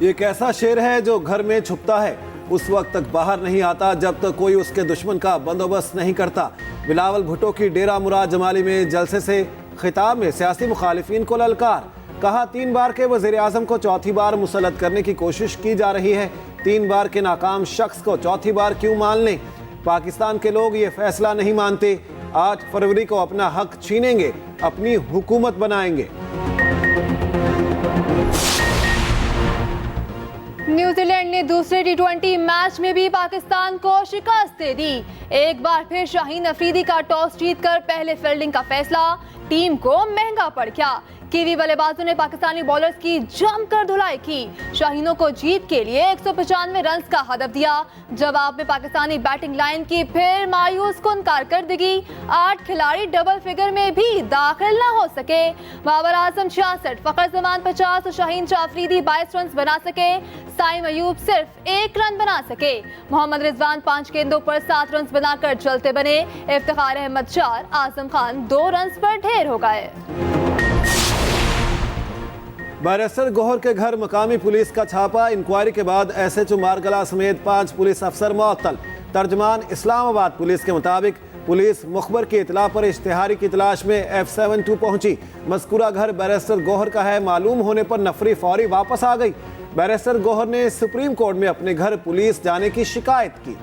ये कैसा शेर है जो घर में छुपता है, उस वक्त तक बाहर नहीं आता जब तक कोई उसके दुश्मन का बंदोबस्त नहीं करता। बिलावल भुट्टो की डेरा मुराद जमाली में जलसे से खिताब में सियासी मुखालिफिन को ललकार। कहा 3 बार के वज़ीर आज़म को चौथी बार मुसल्लत करने की कोशिश की जा रही है। 3 बार के नाकाम शख्स को चौथी बार क्यों मान लें? पाकिस्तान के लोग ये फैसला नहीं मानते। 8 फरवरी को अपना हक छीनेंगे, अपनी हुकूमत बनाएंगे। न्यूजीलैंड ने दूसरे T20 मैच में भी पाकिस्तान को शिकस्त दे दी। एक बार फिर शाहीन अफरीदी का टॉस जीतकर पहले फील्डिंग का फैसला टीम को महंगा पड़ गया। कीवी बल्लेबाजों ने पाकिस्तानी बॉलर्स की जमकर धुलाई की। शाहीनों को जीत के लिए 195 रन का हदफ दिया। जवाब में पाकिस्तानी बैटिंग लाइन की फिर मायूस कुन कारकर्दगी। 8 खिलाड़ी डबल फिगर में भी दाखिल न हो सके। बाबर आजम 66, फखर जमान 50 और शाहीन शाह अफरीदी 22 रन बना सके। साइम अयूब सिर्फ 1 रन बना सके। मोहम्मद रिजवान 5 गेंदों पर 7 रन बनाकर चलते बने। इफ्तिखार अहमद 4, आजम खान 2 रन पर ढेर हो गए। बैरिस्टर गौहर के घर मकामी पुलिस का छापा। इंक्वायरी के बाद SHO मारगला समेत 5 पुलिस अफसर मुअत्तल। तर्जमान इस्लामाबाद पुलिस के मुताबिक पुलिस मुखबर की इतला पर इश्तिहारी की तलाश में F72 पहुंची। मज़कूरा घर बैरिस्टर गौहर का है। मालूम होने पर नफरी फौरी वापस आ गई। बैरिस्टर गौहर ने सुप्रीम कोर्ट में अपने घर पुलिस जाने की शिकायत की।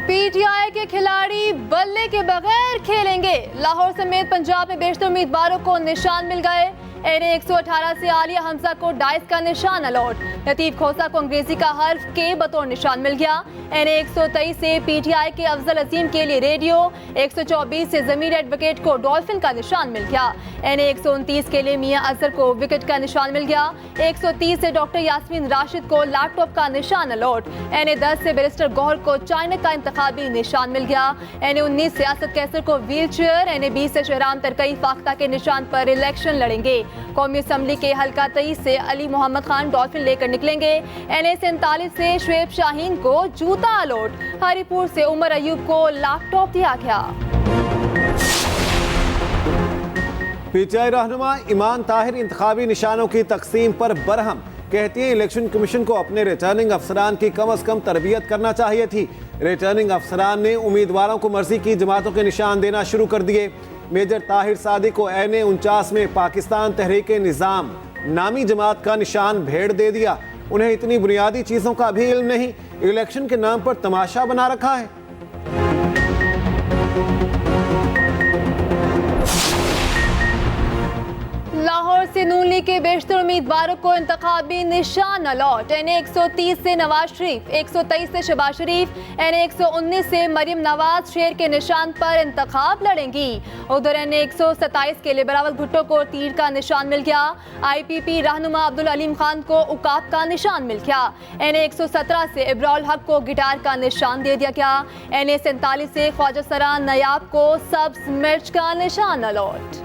PTI के खिलाड़ी बल्ले के बगैर खेलेंगे। लाहौर समेत पंजाब में बेशतर उम्मीदवारों को निशान मिल गए। NA 118 से आलिया हमजा को डाइस का निशान अलॉट। लतीफ खोसा को अंग्रेजी का हर्फ के बतौर निशान मिल गया। NA 123 से PTI के अफजल अजीम के लिए रेडियो। 124 से जमीर एडवोकेट को डॉल्फिन का निशान मिल गया। NA 129 के लिए मियां अजहर को विकेट का निशान मिल गया। 130 से डॉक्टर यास्मीन राशिद को लैपटॉप का निशान अलॉट। NA 10 से बैरिस्टर गौहर को चाइना का इंतखाबी निशान मिल गया। NA 19 सियासत कैसर को व्हील चेयर। NA 20 से शहराम तरकई फाख्ता के निशान पर इलेक्शन लड़ेंगे। कौमी असम्बली के हल्का 23 से अली मोहम्मद खान डॉल्फिन लेकर निकलेंगे। NA 47 से शुएब शाहीन को जूता अलॉट। हरीपुर से उमर अयूब को लैपटॉप दिया गया। PTI रहनुमा ईमान ताहिर इंतखाबी निशानों की तकसीम पर बरहम। कहती है इलेक्शन कमीशन को अपने रिटर्निंग अफसरान की कम अज कम तरबियत करना चाहिए थी। रिटर्निंग अफसरान ने उम्मीदवारों को मर्जी की जमातों के निशान देना शुरू कर दिए। मेजर ताहिर सादी को NA 49 में पाकिस्तान तहरीके निज़ाम नामी जमात का निशान भेड़ दे दिया। उन्हें इतनी बुनियादी चीज़ों का भी इल्म नहीं। इलेक्शन के नाम पर तमाशा बना रखा है। लाहौर से नून लीग के बेशतर उम्मीदवारों को इंतखाबी निशान अलॉट। NA 130 से नवाज शरीफ, 123 से शहबाज शरीफ, NA 119 से मरियम नवाज शेर के निशान पर इंतखाब लड़ेंगी। उधर NA 127 के लिए बिलावल भुट्टो को तीर का निशान मिल गया। IPP रहनुमा अब्दुल अलीम खान को उकाब का निशान मिल गया। NA 117 से इब्राउल हक को गिटार का निशान दे दिया गया। NA 47 से ख्वाजा सरा नयाब को सब्ज मिर्च का निशान अलॉट।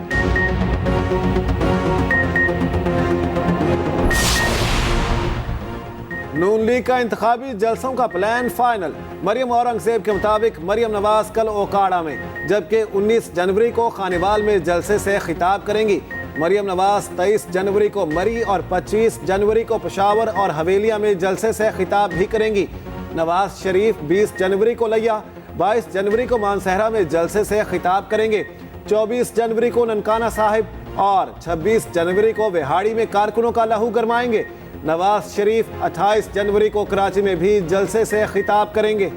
नून लीग का इंतखाबी जलसों का प्लान फाइनल। मरियम औरंगजेब के मुताबिक मरियम नवाज कल ओकाड़ा में, जबकि 19 जनवरी को खानेवाल में जलसे से खिताब करेंगी। मरियम नवाज 23 जनवरी को मरी और 25 जनवरी को पेशावर और हवेलिया में जलसे से खिताब भी करेंगी। नवाज शरीफ 20 जनवरी को लिया, 22 जनवरी को मानसहरा में जलसे से खिताब करेंगे। 24 जनवरी को ननकाना साहिब और 26 जनवरी को विहाड़ी में कारकुनों का लहू गरमाएंगे। नवाज शरीफ 28 जनवरी को कराची में भी जलसे से खिताब करेंगे।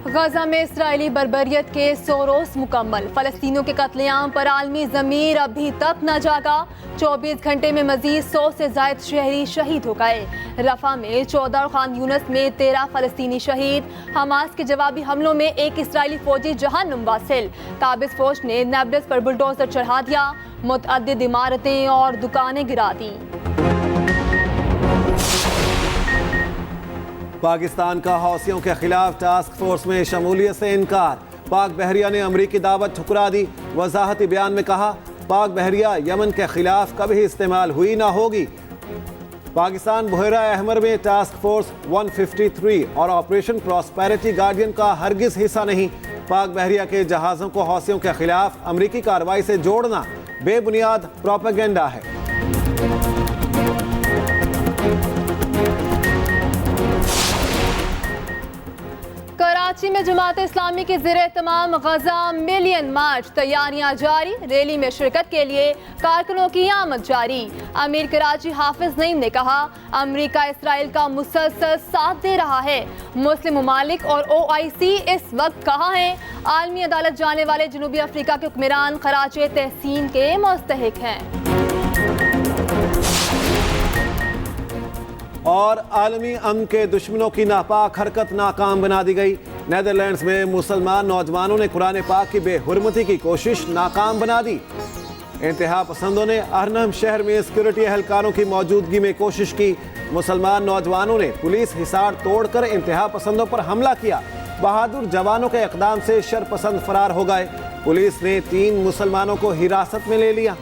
गजा में इस्राएली बर्बरियत के 100 रोज मुकम्मल। फलस्तीनियों के कत्लेआम पर आलमी ज़मीर अभी तक न जागा। 24 घंटे में मजीद 100 से ज़ायद शहरी शहीद हो गए। रफा में 14 और खान यूनस में 13 फलस्तीनी शहीद। हमास के जवाबी हमलों में 1 इस्राएली फौजी जहन्नुम वासिल। काबिज फौज ने नेब्लस पर बुलडोजर चढ़ा दिया। मुतअद्दिद इमारतें और दुकानें गिरा दी। पाकिस्तान का हौसियों के खिलाफ टास्क फोर्स में शमूलियत से इनकार। पाक बहरिया ने अमरीकी दावत ठुकरा दी। वजाहती बयान में कहा, पाक बहरिया यमन के खिलाफ कभी इस्तेमाल हुई ना होगी। पाकिस्तान बहरा अहमर में टास्क फोर्स 153 और ऑपरेशन प्रॉस्पेरिटी गार्डियन का हरगिज हिस्सा नहीं। पाक बहरिया के जहाज़ों को हौसियों के खिलाफ अमरीकी कार्रवाई से जोड़ना बेबुनियाद प्रोपेगेंडा है। कराची में जमात इस्लामी के ज़ेरे तमाम गजा मिलियन मार्च, तैयारियां जारी। रैली में शिरकत के लिए कारकुनों की आमद जारी। अमीर कराची हाफिज नईम ने कहा, अमेरिका इसराइल का मुसलसल साथ दे रहा है। मुस्लिम ममालिक और OIC इस वक्त कहाँ हैं? आलमी अदालत जाने वाले जनूबी अफ्रीका के हुक्मरान खराजे तहसीन के मुस्तहिक हैं। और आलमी अमन के दुश्मनों की नापाक हरकत नाकाम बना दी गई। नेदरलैंड्स में मुसलमान नौजवानों ने कुरान पाक की बेहुरमती की कोशिश नाकाम बना दी। इंतहा पसंदों ने अर्नहम शहर में सिक्योरिटी एहलकारों की मौजूदगी में कोशिश की। मुसलमान नौजवानों ने पुलिस हिसार तोड़कर इंतहा पसंदों पर हमला किया। बहादुर जवानों के इकदाम से शरपसंद फरार हो गए। पुलिस ने 3 मुसलमानों को हिरासत में ले लिया।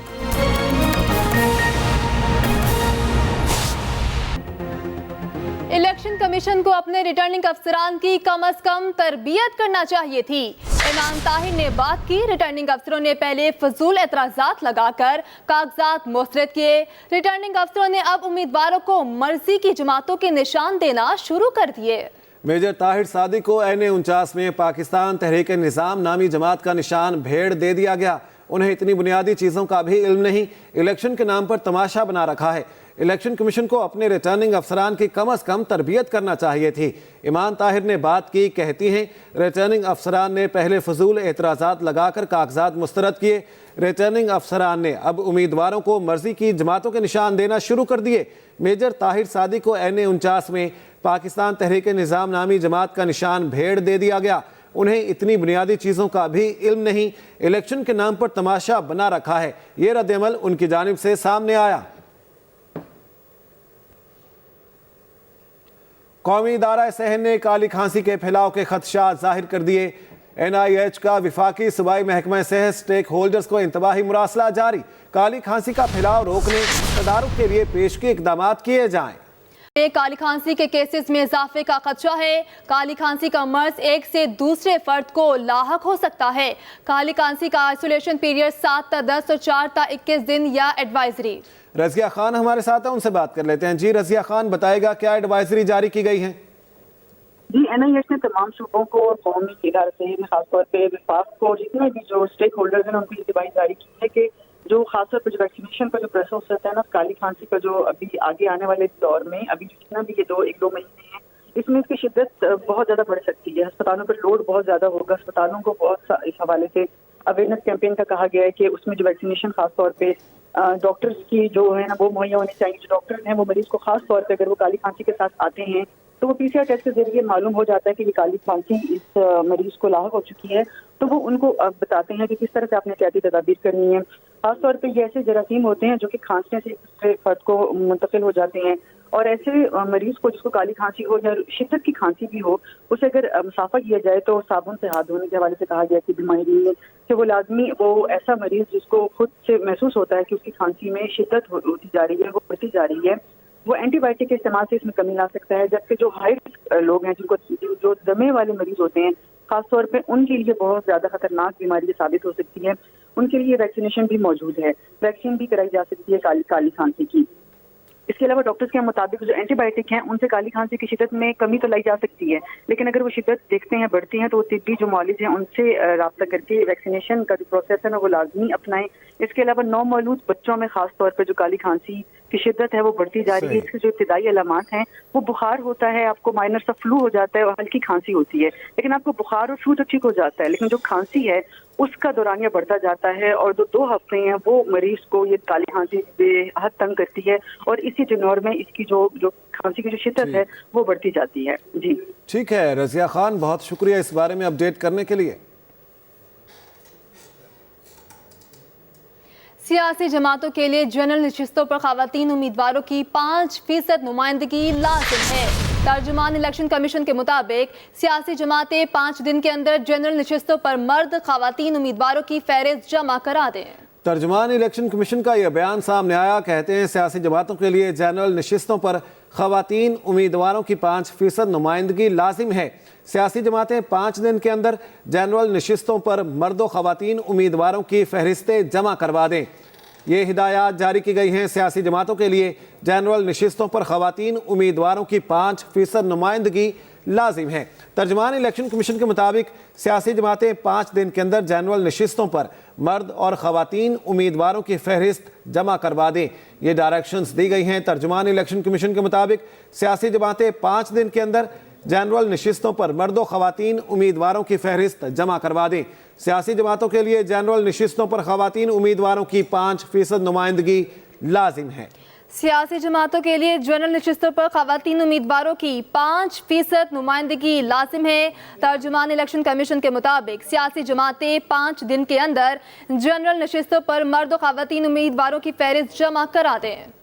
इलेक्शन कमीशन को अपने रिटर्निंग अफसरान की कम से कम तरबियत करना चाहिए थी। इमाम ताहिर ने बात की। रिटर्निंग अफसरों ने पहले फजूल एतराजात लगाकर कागजात मुस्तरद किए। रिटर्निंग अफसरों ने अब उम्मीदवारों को मर्जी की जमातों के निशान देना शुरू कर दिए। मेजर ताहिर सादी को NA-49 में पाकिस्तान तहरीक निज़ाम नामी जमात का निशान भेड़ दे दिया गया। उन्हें इतनी बुनियादी चीज़ों का भी इल्म नहीं। इलेक्शन के नाम पर तमाशा बना रखा है। इलेक्शन कमीशन को अपने रिटर्निंग अफसरान की कम से कम तरबियत करना चाहिए थी। ईमान ताहिर ने बात की। कहती हैं, रिटर्निंग अफसरान ने पहले फजूल एतराज़ात लगाकर कागजात मुस्तरद किए। रिटर्निंग अफसरान ने अब उम्मीदवारों को मर्जी की जमातों के निशान देना शुरू कर दिए। मेजर ताहिर सादी को NA-49 में पाकिस्तान तहरीक निज़ाम नामी जमात का निशान भेड़ दे दिया गया। उन्हें इतनी बुनियादी चीज़ों का भी इल्म नहीं। इलेक्शन के नाम पर तमाशा बना रखा है। ये रद्द-ए-अमल उनकी जानिब से सामने आया। कौमी इदारा सेहत ने काली खांसी के फैलाव के खदशात जाहिर कर दिए। NIH का विफाकी सूबाई महकमा सेहत स्टेक होल्डर्स को इंतबाही मुरासला जारी। काली खांसी का फैलाव रोकने तदारुक के लिए पेशगी इकदाम किए जाएं। काली खांसी के केसेस में इजाफे का खदशा है। काली खांसी का मर्ज एक से दूसरे फर्द को लाहक हो सकता है। काली खांसी का आइसोलेशन पीरियड 7 ta 10 और 4 ta 21 दिन या एडवाइजरी। रजिया खान हमारे साथ है, उनसे बात कर लेते हैं। जी रजिया खान, बताएगा क्या एडवाइजरी जारी की गई है? जी, NIH ने तमाम सूबों को और कौमी इदारे सेहत में खासतौर पर विफाक को जितने भी जो स्टेक होल्डर्स हैं उनको इंतबाही जारी की है कि जो खासतौर पर जो वैक्सीनेशन का जो प्रोसेस होता है ना, काली खांसी का जो अभी आगे आने वाले दौर में अभी जितना भी ये 1-2 महीने हैं, इसमें इसकी शिद्दत बहुत ज्यादा बढ़ सकती है। अस्पतालों पर लोड बहुत ज्यादा होगा। अस्पतालों को बहुत इस हवाले से अवेयरनेस कैंपेन का कहा गया है कि उसमें जो वैक्सीनेशन खासतौर पे डॉक्टर्स की जो है ना वो मुहैया होनी चाहिए। जो डॉक्टर्स हैं वो मरीज को खास तौर पे अगर वो काली खांसी के साथ आते हैं तो वो PCR टेस्ट के जरिए मालूम हो जाता है कि ये काली खांसी इस मरीज को लाहक हो चुकी है, तो वो उनको बताते हैं कि किस तरह से आपने एहतियाती तदाबीर करनी है। खासतौर पे ये ऐसे जरासीम होते हैं जो कि खांसने से दूसरे फर्द को मुंतकिल हो जाते हैं, और ऐसे मरीज को जिसको काली खांसी हो या शिद्दत की खांसी भी हो, उसे अगर मुसाफा किया जाए तो साबुन से हाथ धोने के हवाले से कहा गया कि बीमारी है कि वो लाजमी वो ऐसा मरीज जिसको खुद से महसूस होता है कि उसकी खांसी में शिद्दत होती जा रही है, वो बढ़ती जा रही है, वो एंटीबायोटिक के इस्तेमाल से इसमें कमी ला सकता है। जबकि जो हाई रिस्क लोग हैं, जिनको जो दमे वाले मरीज होते हैं, खासतौर पे उनके लिए बहुत ज्यादा खतरनाक बीमारी साबित हो सकती है। उनके लिए वैक्सीनेशन भी मौजूद है, वैक्सीन भी कराई जा सकती है काली खांसी की। इसके अलावा डॉक्टर्स के मुताबिक जो एंटीबायोटिक हैं उनसे काली खांसी की शिद्दत में कमी तो लाई जा सकती है, लेकिन अगर वो शिद्दत देखते हैं बढ़ती हैं तो वो तिब्बी जो मौलिज हैं उनसे राब्ता करके वैक्सीनेशन का जो प्रोसेस है ना वो लाजमी अपनाएं। इसके अलावा नौमौलूद बच्चों में खास तौर पर जो काली खांसी की शिद्दत है वो बढ़ती जा रही है। इसके जो इब्तिदाई अलामात हैं वो बुखार होता है, आपको माइनर सा फ्लू हो जाता है और हल्की खांसी होती है, लेकिन आपको बुखार और फ्लू तो ठीक हो जाता है, लेकिन जो खांसी है उसका दौरानिया बढ़ता जाता है और जो 2 हफ्ते हैं वो मरीज को ये काली खांसी बेहद तंग करती है और इसी टेन्योर में इसकी जो खांसी की जो शिद्दत है वो बढ़ती जाती है। जी ठीक है रजिया खान, बहुत शुक्रिया इस बारे में अपडेट करने के लिए। सियासी जमातों के लिए जनरल नशिस्तों पर खवातीन उम्मीदवारों की 5% नुमाइंदगी लाजिम है। तर्जुमान इलेक्शन कमीशन के मुताबिक सियासी जमातें 5 दिन के अंदर जनरल नशिस्तों पर मर्द खवातीन उम्मीदवारों की फहरिस्त जमा करा दें। तर्जुमान इलेक्शन कमीशन का यह बयान सामने आया। कहते हैं सियासी जमातों के लिए जनरल नशिस्तों पर खवातीन उम्मीदवारों की 5% नुमाइंदगी लाजिम है। सियासी जमातें 5 दिन के अंदर जनरल नशिस्तों पर मर्द खवातीन उम्मीदवारों की फहरिस्तें जमा करवा दें। ये हिदायत जारी की गई हैं सियासी जमातों के लिए जनरल नशिस्तों पर खवातीन उम्मीदवारों की 5% नुमाइंदगी लाजिम है। तर्जुमान इलेक्शन कमीशन के मुताबिक सियासी जमातें 5 दिन के अंदर जनरल नशिस्तों पर मर्द और खवातीन उम्मीदवारों की फहरिस्त जमा करवा दें। ये डायरेक्शंस दी गई हैं। तर्जुमान इलेक्शन कमीशन के मुताबिक सियासी जमातें 5 दिन के अंदर जनरल नशिस्तों पर मर्द और खवातीन उम्मीदवारों की फहरिस्त जमा करवा दें। सियासी जमातों के लिए जनरल नशिस्तों पर खवातीन उम्मीदवारों की 5% नुमाइंदगी लाजिम है। सियासी जमातों के लिए जनरल नशिस्तों पर खवातीन उम्मीदवारों की 5% नुमाइंदगी लाजिम है। तर्जुमान इलेक्शन कमीशन के मुताबिक सियासी जमातें 5 दिन के अंदर जनरल नशिस्तों पर मर्द और खवातीन उम्मीदवारों की फहरिस्त जमा करा दें।